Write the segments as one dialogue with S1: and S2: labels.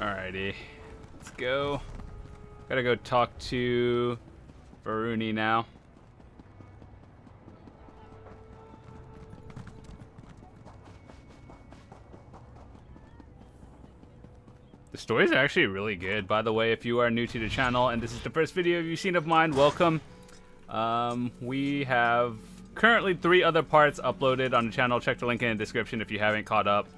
S1: Alrighty, let's go. Gotta go talk to Varuni now. The stories are actually really good, by the way. If you are new to the channel and this is the first video you've seen of mine, welcome. We have currently 3 other parts uploaded on the channel. Check the link in the description if you haven't caught up.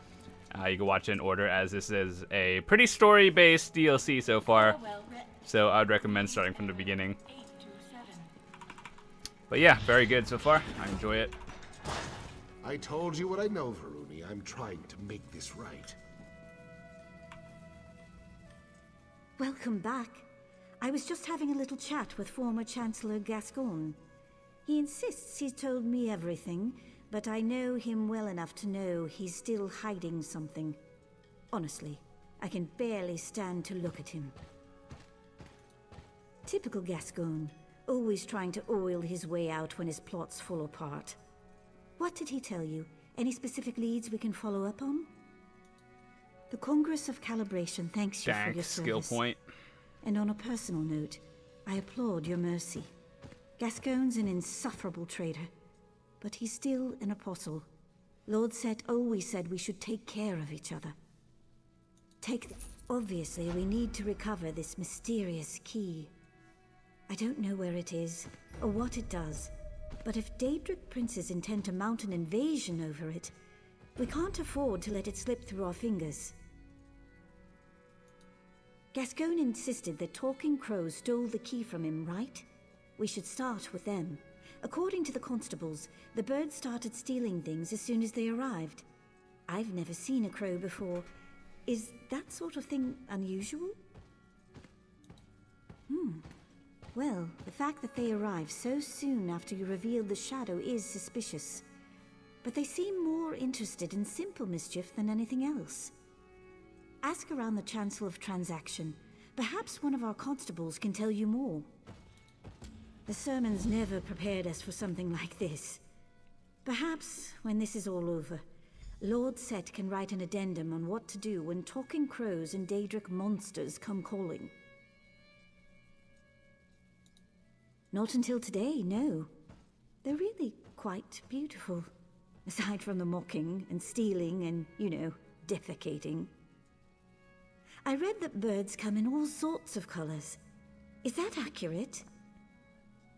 S1: You can watch it in order, as this is a pretty story-based DLC so far. So I'd recommend starting from the beginning. But yeah, very good so far. I enjoy it.
S2: I told you what I know, Varuni. I'm trying to make this right.
S3: Welcome back. I was just having a little chat with former Chancellor Gascoigne. He insists he's told me everything, but I know him well enough to know he's still hiding something. Honestly, I can barely stand to look at him. Typical Gascoigne, always trying to oil his way out when his plots fall apart. What did he tell you? Any specific leads we can follow up on? The Congress of Calibration thanks you for your service.
S1: Skill point.
S3: And on a personal note, I applaud your mercy. Gascoigne's an insufferable traitor, but he's still an apostle. Lord Set always said we should take care of each other. Obviously, we need to recover this mysterious key. I don't know where it is, or what it does, but if Daedric princes intend to mount an invasion over it, we can't afford to let it slip through our fingers. Gascoigne insisted that Talking Crows stole the key from him, right? We should start with them. According to the constables, the birds started stealing things as soon as they arrived. I've never seen a crow before. Is that sort of thing unusual? Well, the fact that they arrived so soon after you revealed the shadow is suspicious. But they seem more interested in simple mischief than anything else. Ask around the Chancel of Transaction. Perhaps one of our constables can tell you more. The sermons never prepared us for something like this. Perhaps, when this is all over, Lord Set can write an addendum on what to do when Talking Crows and Daedric monsters come calling. Not until today, no. They're really quite beautiful. Aside from the mocking and stealing and, you know, defecating. I read that birds come in all sorts of colors. Is that accurate?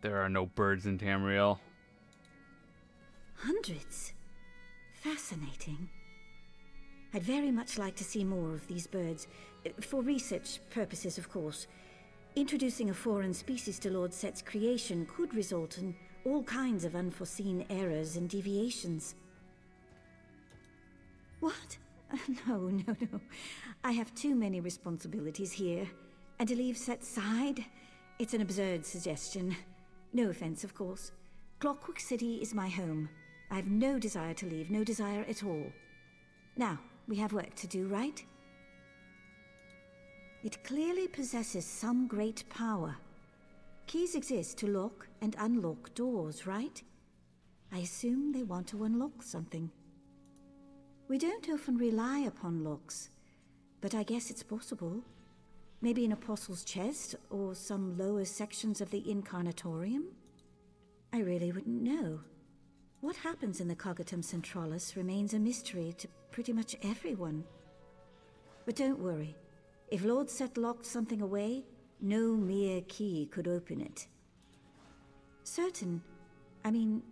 S1: There are no birds in Tamriel.
S3: Hundreds. Fascinating. I'd very much like to see more of these birds. For research purposes, of course. Introducing a foreign species to Lord Set's creation could result in all kinds of unforeseen errors and deviations. What? No. I have too many responsibilities here. And to leave Set's side? It's an absurd suggestion. No offense, of course. Clockwork City is my home. I have no desire to leave, no desire at all. Now, we have work to do, right? It clearly possesses some great power. Keys exist to lock and unlock doors, right? I assume they want to unlock something. We don't often rely upon locks, but I guess it's possible. Maybe an apostle's chest, or some lower sections of the Incarnatorium? I really wouldn't know. What happens in the Cognitum Centralis remains a mystery to pretty much everyone. But don't worry. If Lord Set locked something away, no mere key could open it. Certain? I mean,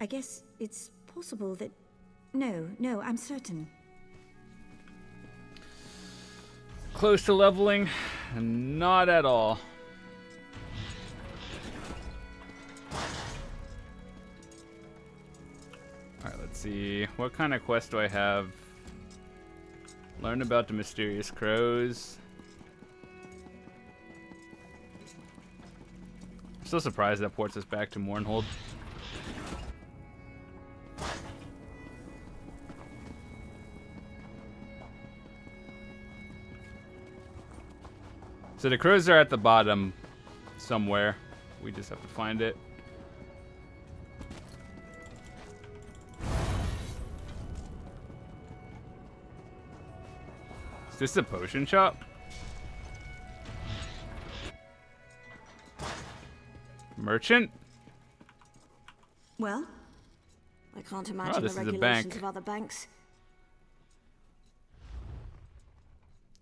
S3: I guess it's possible that... No, I'm certain.
S1: Close to leveling? Not at all. Alright, let's see. What kind of quest do I have? Learn about the mysterious crows. I'm still surprised that ports us back to Mournhold. So the crows are at the bottom somewhere. We just have to find it. Is this a potion shop? Merchant?
S3: Well, I can't imagine
S1: this
S3: the
S1: is a
S3: regulations
S1: bank.
S3: of other banks.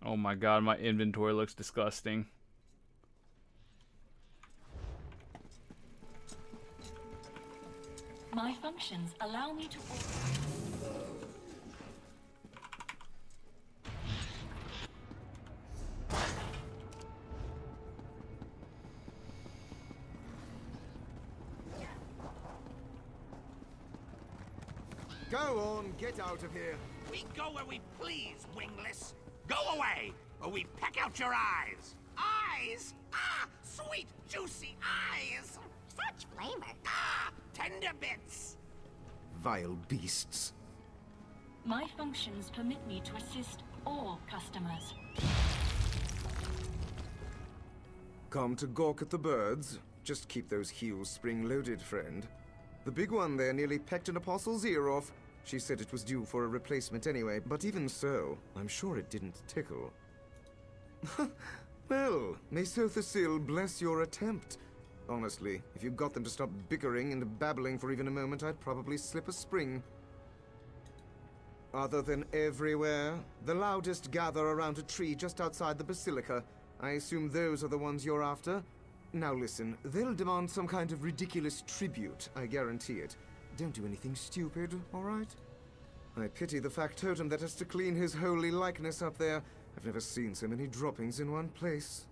S1: Oh my god, my inventory looks disgusting.
S4: My functions allow me to...
S5: Go on, get out of here.
S6: We go where we please, wingless. Go away, or we peck out your eyes. Eyes? Ah, sweet, juicy eyes.
S7: Such flavor.
S6: Ah, tender bits.
S5: Vile beasts.
S4: My functions permit me to assist all customers.
S5: Come to gawk at the birds? Just keep those heels spring-loaded, friend. The big one there nearly pecked an apostle's ear off. She said it was due for a replacement anyway, but even so, I'm sure it didn't tickle. Well, may Sothasil bless your attempt. Honestly, if you got them to stop bickering and babbling for even a moment, I'd probably slip a spring. Other than everywhere, the loudest gather around a tree just outside the basilica. I assume those are the ones you're after? Now listen, they'll demand some kind of ridiculous tribute, I guarantee it. Don't do anything stupid, alright? I pity the factotum that has to clean his holy likeness up there. I've never seen so many droppings in one place.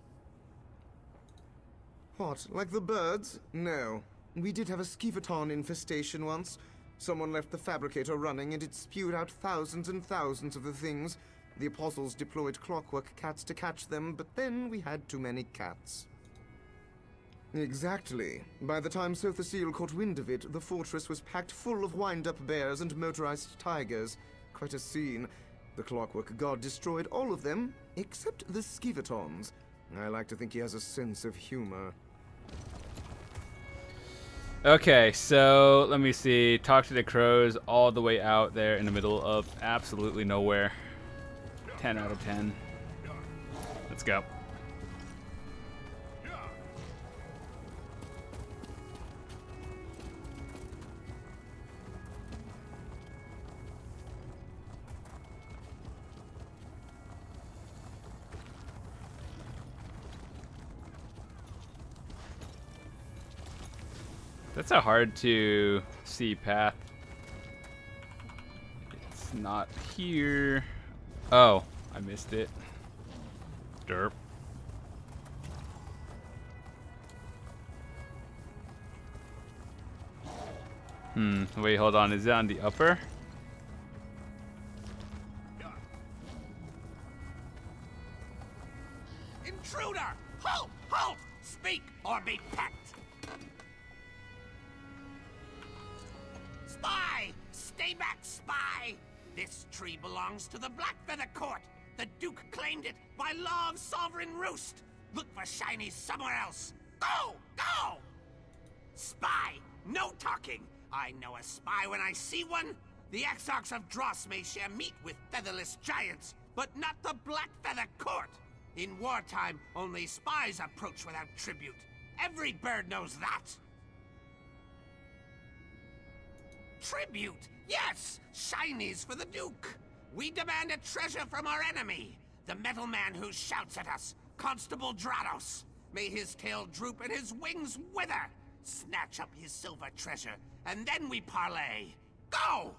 S5: What, like the birds? No. We did have a skeevaton infestation once. Someone left the fabricator running and it spewed out thousands and thousands of the things. The apostles deployed clockwork cats to catch them, but then we had too many cats. Exactly. By the time Sothasil caught wind of it, the fortress was packed full of wind-up bears and motorized tigers. Quite a scene. The clockwork god destroyed all of them, except the skeevatons. I like to think he has a sense of humor.
S1: Okay, so let me see. Talk to the crows all the way out there in the middle of absolutely nowhere. 10 out of 10. Let's go. That's a hard to see path. It's not here. Oh, I missed it. Derp. Wait, hold on. Is it on the upper?
S6: Intruder! Halt! Halt! Speak or be pecked! Spy! Stay back, spy! This tree belongs to the Blackfeather Court. The Duke claimed it by law of sovereign roost. Look for shinies somewhere else. Go! Go! Spy! No talking! I know a spy when I see one. The exarchs of Dross may share meat with featherless giants, but not the Blackfeather Court. In wartime, only spies approach without tribute. Every bird knows that. Tribute! Yes! Shinies for the Duke! We demand a treasure from our enemy! The metal man who shouts at us, Constable Drados. May his tail droop and his wings wither! Snatch up his silver treasure, and then we parley! Go!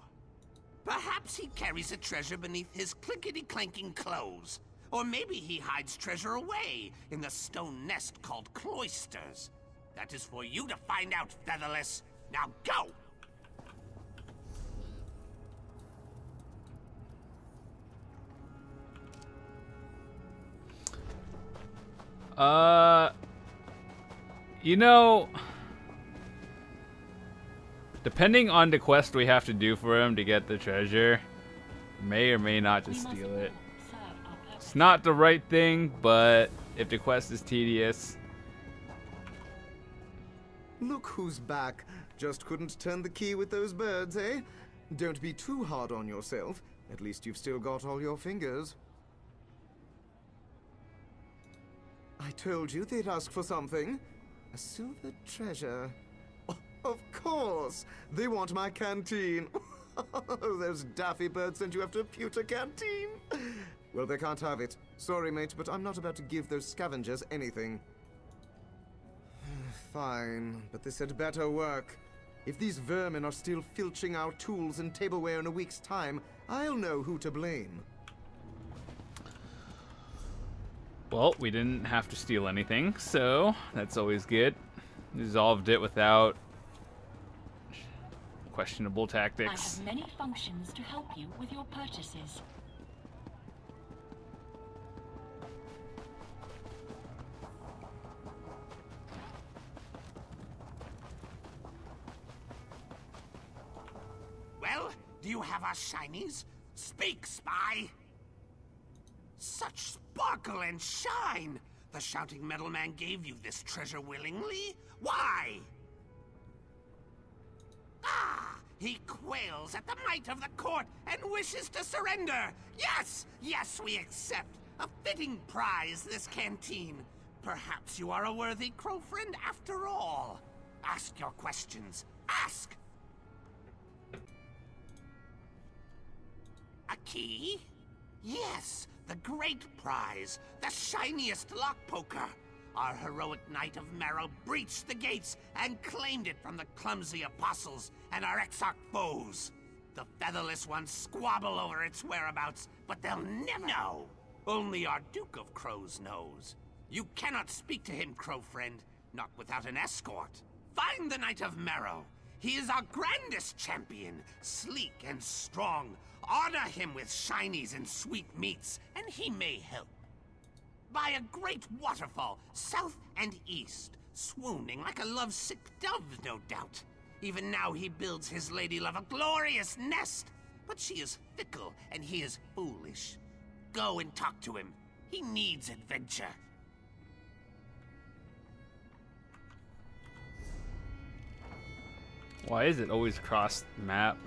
S6: Perhaps he carries a treasure beneath his clinkety-clanking clothes. Or maybe he hides treasure away in the stone nest called cloisters. That is for you to find out, Featherless. Now go!
S1: You know, depending on the quest we have to do for him to get the treasure, may or may not just steal it. It's not the right thing, but if the quest is tedious.
S5: Look who's back. Just couldn't turn the key with those birds, eh? Don't be too hard on yourself. At least you've still got all your fingers. I told you they'd ask for something. A silver treasure. Oh, of course! They want my canteen. Those daffy birds sent you after a pewter canteen. Well, they can't have it. Sorry, mate, but I'm not about to give those scavengers anything. Fine, but this had better work. If these vermin are still filching our tools and tableware in a week's time, I'll know who to blame.
S1: Well, we didn't have to steal anything, so that's always good. Resolved it without questionable tactics.
S4: I have many functions to help you with your purchases.
S6: Well, do you have our shinies? Speak, spy! Such sparkle and shine! The shouting metal man gave you this treasure willingly? Why? Ah! He quails at the might of the court and wishes to surrender! Yes! Yes, we accept! A fitting prize, this canteen. Perhaps you are a worthy crow friend after all. Ask your questions. Ask! A key? Yes, the great prize, the shiniest lock poker. Our heroic Knight of Marrow breached the gates and claimed it from the clumsy apostles and our exarch foes. The featherless ones squabble over its whereabouts, but they'll never know. Only our Duke of Crows knows. You cannot speak to him, crow friend, not without an escort. Find the Knight of Marrow. He is our grandest champion, sleek and strong. Honor him with shinies and sweet meats, and he may help. By a great waterfall, south and east, swooning like a lovesick dove, no doubt. Even now he builds his lady love a glorious nest, but she is fickle and he is foolish. Go and talk to him. He needs adventure.
S1: Why is it always across the map?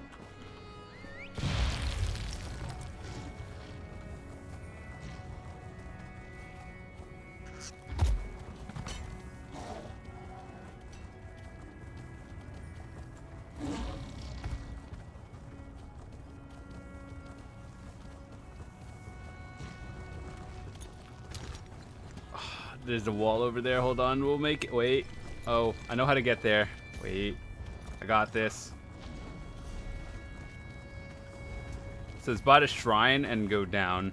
S1: There's a wall over there. Hold on. We'll make it. Wait. Oh, I know how to get there. Wait. I got this. So it's by the shrine and go down.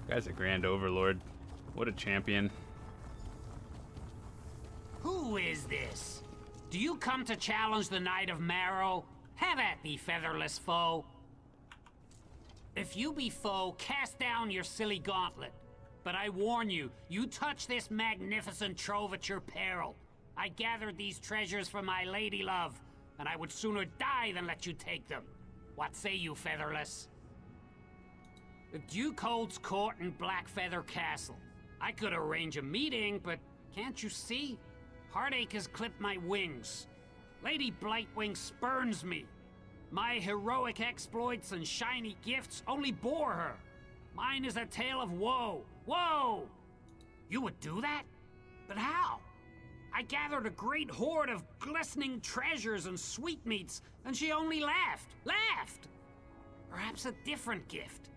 S1: Guy's a grand overlord. What a champion.
S7: Who is this? Do you come to challenge the Knight of Marrow? Have at thee, featherless foe. If you be foe, cast down your silly gauntlet. But I warn you, you touch this magnificent trove at your peril. I gathered these treasures for my lady love, and I would sooner die than let you take them. What say you, featherless? The Duke holds court in Blackfeather Castle. I could arrange a meeting, but can't you see? Heartache has clipped my wings. Lady Blightwing spurns me. My heroic exploits and shiny gifts only bore her. Mine is a tale of woe. Woe! You would do that? But how? I gathered a great hoard of glistening treasures and sweetmeats, and she only laughed. Laughed! Perhaps a different gift.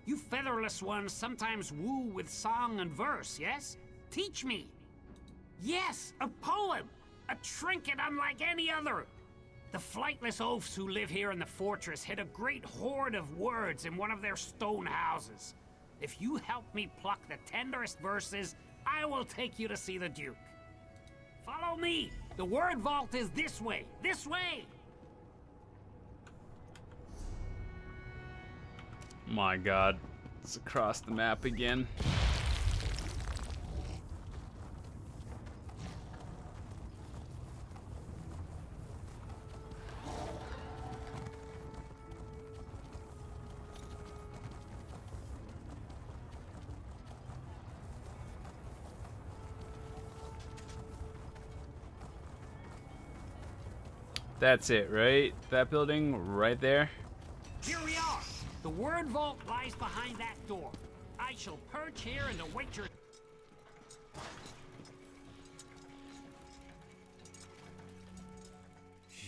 S7: You featherless ones sometimes woo with song and verse, yes? Teach me. Yes, a poem! A trinket unlike any other! The flightless oafs who live here in the fortress hid a great hoard of words in one of their stone houses. If you help me pluck the tenderest verses, I will take you to see the Duke. Follow me! The word vault is this way! This way!
S1: My god. It's across the map again. That's it, right? That building right there?
S7: Here we are! The word vault lies behind that door. I shall perch here and await your...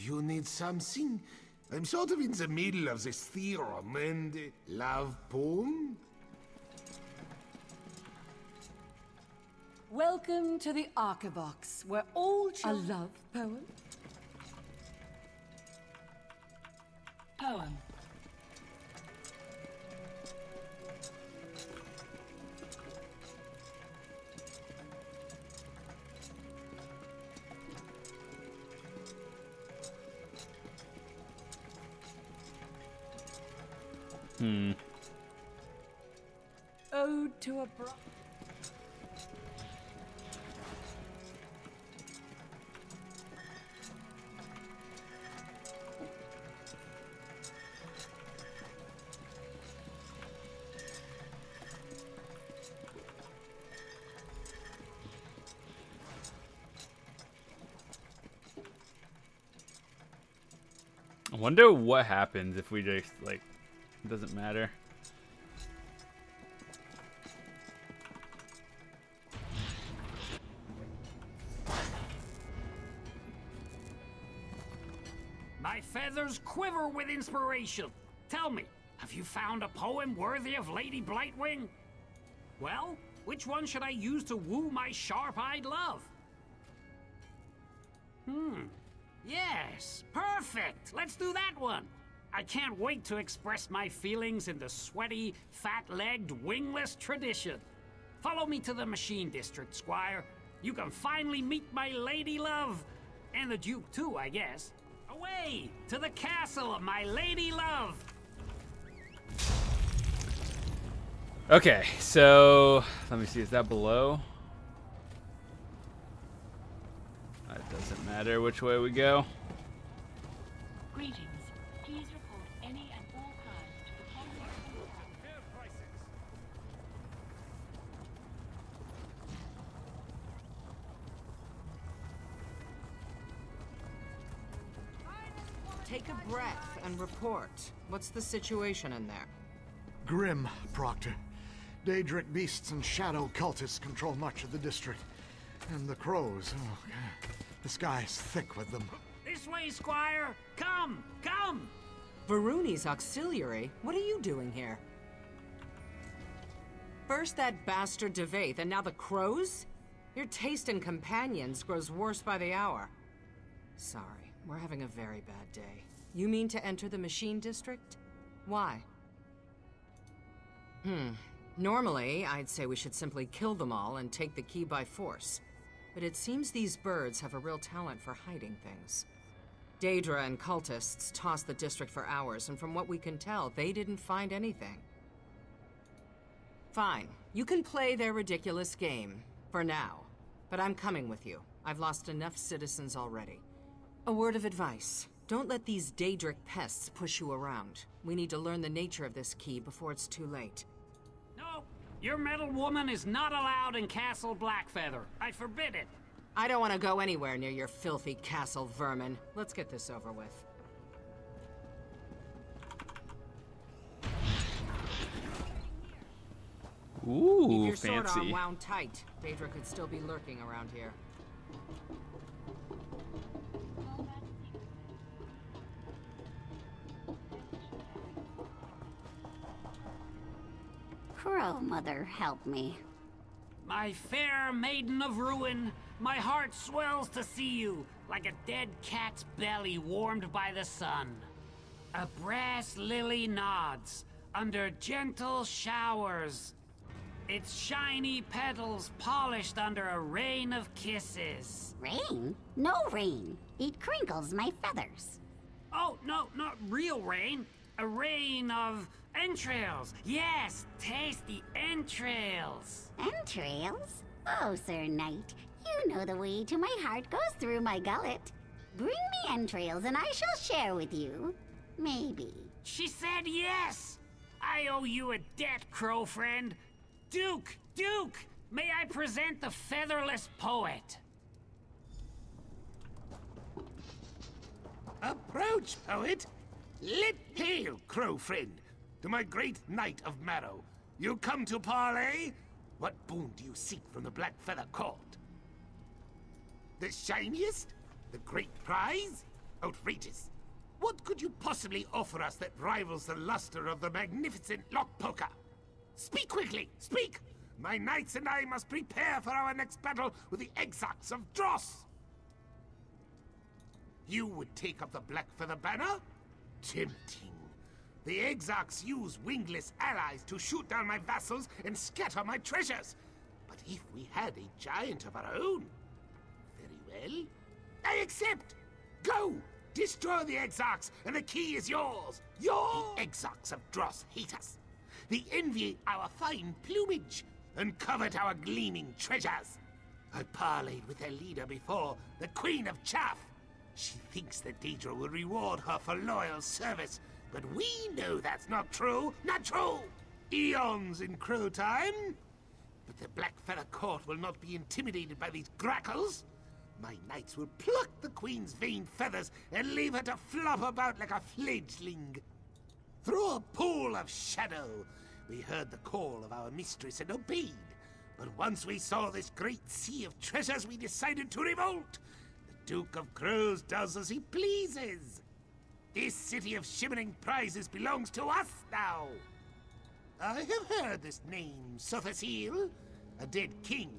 S2: You need something? I'm sort of in the middle of this theorem and love poem.
S8: Welcome to the Archivox, where all children... A love poem?
S4: Poem.
S8: Ode to a bride.
S1: I wonder what happens if we just, like, it doesn't matter.
S7: My feathers quiver with inspiration. Tell me, have you found a poem worthy of Lady Blightwing? Well, which one should I use to woo my sharp-eyed love? Yes, perfect. Let's do that one. I can't wait to express my feelings in the sweaty, fat-legged, wingless tradition. Follow me to the Machine District, Squire. You can finally meet my lady love. And the Duke, too, I guess. Away to the castle of my lady love.
S1: Okay, so let me see. Is that below? It doesn't matter which way we go.
S4: Greetings. Please report any and all crimes to the Clockwork.
S9: Take a breath and report. What's the situation in there?
S10: Grim, Proctor. Daedric beasts and shadow cultists control much of the district. And the crows, oh, God. The sky's thick with them.
S7: This way, Squire. Come, come.
S9: Varuni's auxiliary? What are you doing here? First that bastard Devaith, and now the crows? Your taste in companions grows worse by the hour. Sorry, we're having a very bad day. You mean to enter the Machine District? Why? Normally, I'd say we should simply kill them all and take the key by force. But it seems these birds have a real talent for hiding things. Daedra and cultists tossed the district for hours, and from what we can tell, they didn't find anything. Fine. You can play their ridiculous game. For now. But I'm coming with you. I've lost enough citizens already. A word of advice. Don't let these Daedric pests push you around. We need to learn the nature of this key before it's too late.
S7: No, your metal woman is not allowed in Castle Blackfeather. I forbid it.
S9: I don't want to go anywhere near your filthy castle vermin. Let's get this over with.
S1: Ooh,
S9: keep your
S1: fancy.
S9: sword arm wound tight. Daedra could still be lurking around here.
S11: Crow Mother, help me.
S7: My fair maiden of ruin, my heart swells to see you, like a dead cat's belly warmed by the sun. A brass lily nods, under gentle showers, its shiny petals polished under a rain of kisses.
S11: Rain? No rain. It crinkles my feathers.
S7: Oh, no, not real rain. A rain of entrails. Yes, tasty entrails.
S11: Entrails? Oh, Sir Knight, you know the way to my heart goes through my gullet. Bring me entrails and I shall share with you. Maybe.
S7: She said yes. I owe you a debt, crow friend. Duke, Duke, may I present the featherless poet?
S6: Approach, poet. Let hail, crow friend.
S2: to my great knight of Marrow. You come to parley? What boon do you seek from the Black Feather Court? The shiniest? The great prize? Outrageous. What could you possibly offer us that rivals the luster of the magnificent Lockpoker? Speak quickly! Speak! My knights and I must prepare for our next battle with the Exarchs of Dross! You would take up the Black Feather banner? Tempting. The Exarchs use wingless allies to shoot down my vassals and scatter my treasures. But if we had a giant of our own... Very well. I accept! Go! Destroy the Exarchs, and the key is yours! The Exarchs of Dross hate us. They envy our fine plumage, and covet our gleaming treasures. I parleyed with their leader before, the Queen of Chaff. She thinks that Daedra will reward her for loyal service, but we know that's not true. Not true! Eons in Crow time. But the Black Feather Court will not be intimidated by these grackles. My knights will pluck the Queen's vain feathers and leave her to flop about like a fledgling. Through a pool of shadow, we heard the call of our mistress and obeyed. But once we saw this great sea of treasures, we decided to revolt. The Duke of Crows does as he pleases. This city of shimmering prizes belongs to us now. I have heard this name, Sothasil, a dead king.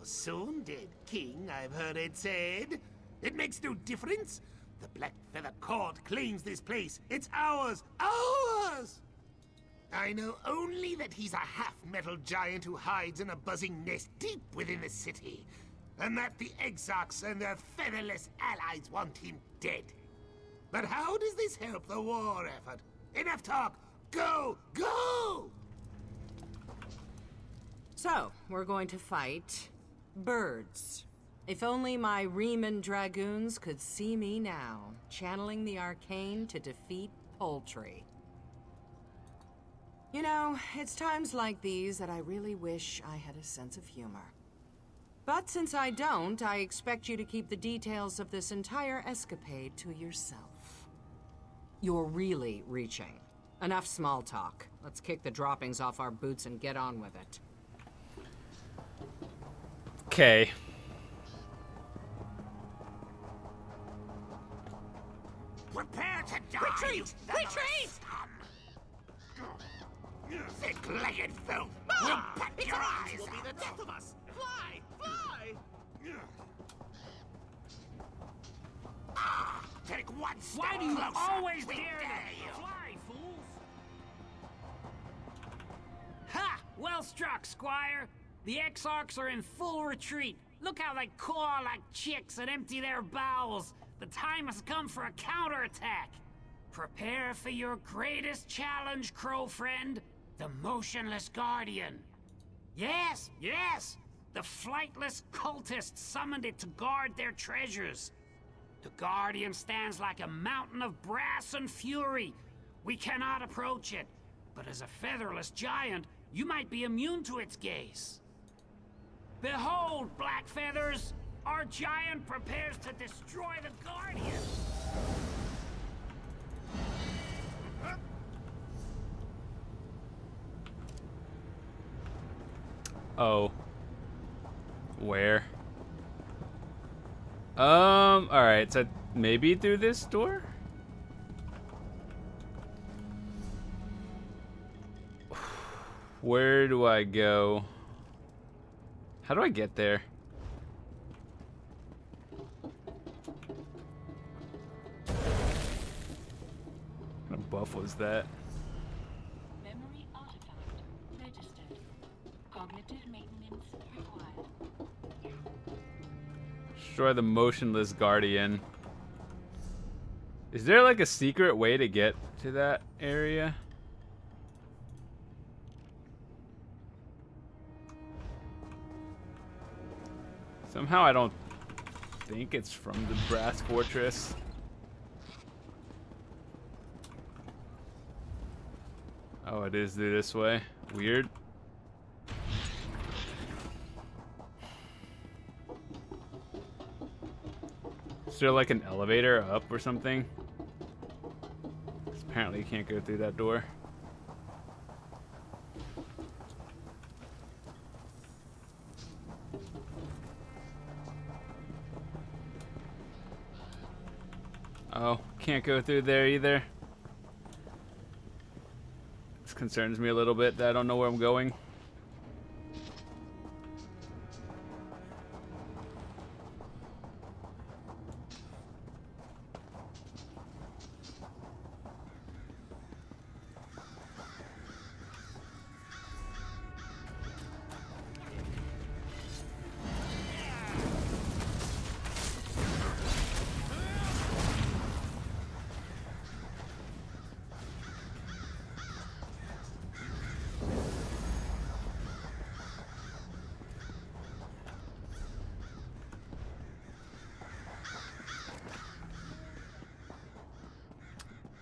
S2: A soon dead king, I've heard it said. It makes no difference. The Black Feather Court claims this place. It's ours! Ours! I know only that he's a half-metal giant who hides in a buzzing nest deep within the city, and that the Exarchs and their featherless allies want him dead. But how does this help the war effort? Enough talk! Go! Go!
S9: So, we're going to fight... birds. If only my Riemann Dragoons could see me now, channeling the arcane to defeat poultry. You know, it's times like these that I really wish I had a sense of humor. But since I don't, I expect you to keep the details of this entire escapade to yourself. You're really reaching. Enough small talk. Let's kick the droppings off our boots and get on with it.
S1: Okay.
S6: Prepare to die! Retreat! Retreat! Thick-legged filth! We'll pat your eyes
S2: will be the death of us! Fly! Fly!
S6: Take one step
S7: Why do you
S6: closer.
S7: always
S6: We
S7: dare
S6: you!
S7: to fly, fools? Ha! Well struck, Squire. The Exarchs are in full retreat. Look how they caw like chicks and empty their bowels. The time has come for a counterattack. Prepare for your greatest challenge, Crow friend. The Motionless Guardian. Yes, yes! The flightless cultists summoned it to guard their treasures. The Guardian stands like a mountain of brass and fury. We cannot approach it, but as a featherless giant, you might be immune to its gaze. Behold, Black Feathers! Our giant prepares to destroy the Guardian!
S1: Oh. Where? Alright, so maybe through this door? Where do I go? How do I get there? What buff was that?
S4: Memory artifact registered. Cognitive maintenance required.
S1: Destroy the Motionless Guardian. Is there like a secret way to get to that area? Somehow I don't think it's from the Brass Fortress. Oh, it is through this way. Weird. Is there like an elevator up or something? 'Cause apparently you can't go through that door. Oh, can't go through there either. This concerns me a little bit that I don't know where I'm going.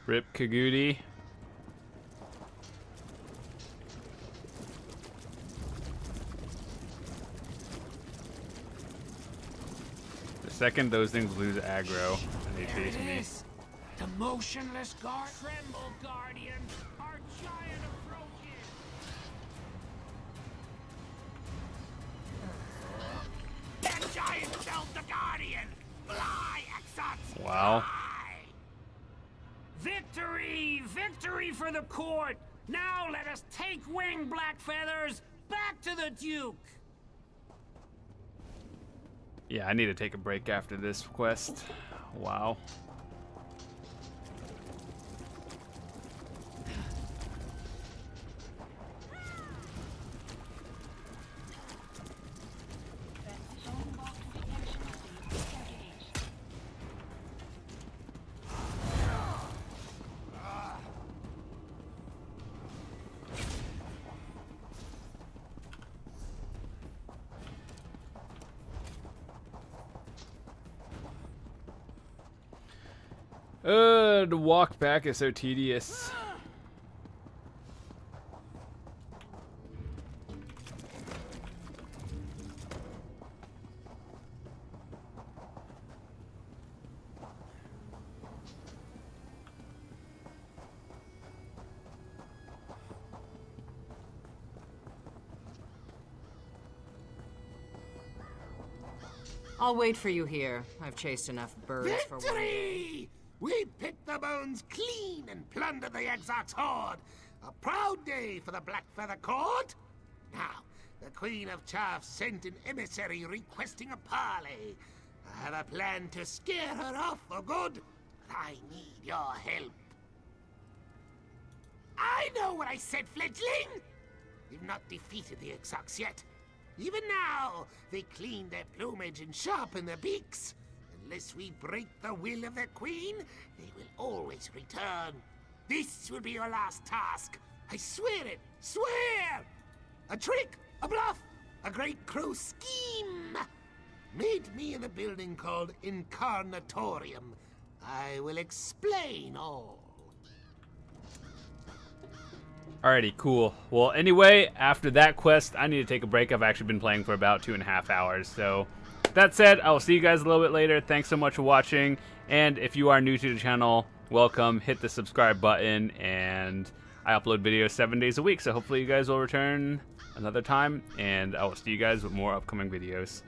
S1: Rip Kagudi. The second those things lose aggro, and they chase me.
S7: The motionless guard. Tremble, Guardian. Our giant approaches.
S6: That giant felled the Guardian! Fly, Exots!
S1: Wow.
S6: Fly!
S7: Victory! Victory for the court! Now let us take wing, Black Feathers! Back to the Duke!
S1: Yeah, I need to take a break after this quest. Wow. The walk back is so tedious.
S9: I'll wait for you here. I've chased enough birds for one day.
S2: Victory! We picked the bones clean and plundered the Exarch's hoard. A proud day for the Black Feather Court. Now, the Queen of Chaff sent an emissary requesting a parley. I have a plan to scare her off for good. I need your help. I know what I said, fledgling! We've not defeated the Exarchs yet. Even now, they clean their plumage and sharpen their beaks. Unless we break the will of their queen, they will always return. This will be your last task. I swear it. Swear! A trick, a bluff, a great crow scheme. Meet me in a building called Incarnatorium. I will explain all.
S1: Alrighty, cool. Well, anyway, after that quest, I need to take a break. I've actually been playing for about 2.5 hours, so... That said, I will see you guys a little bit later. Thanks so much for watching, and if you are new to the channel, welcome. Hit the subscribe button, and I upload videos 7 days a week, so hopefully you guys will return another time, and I will see you guys with more upcoming videos.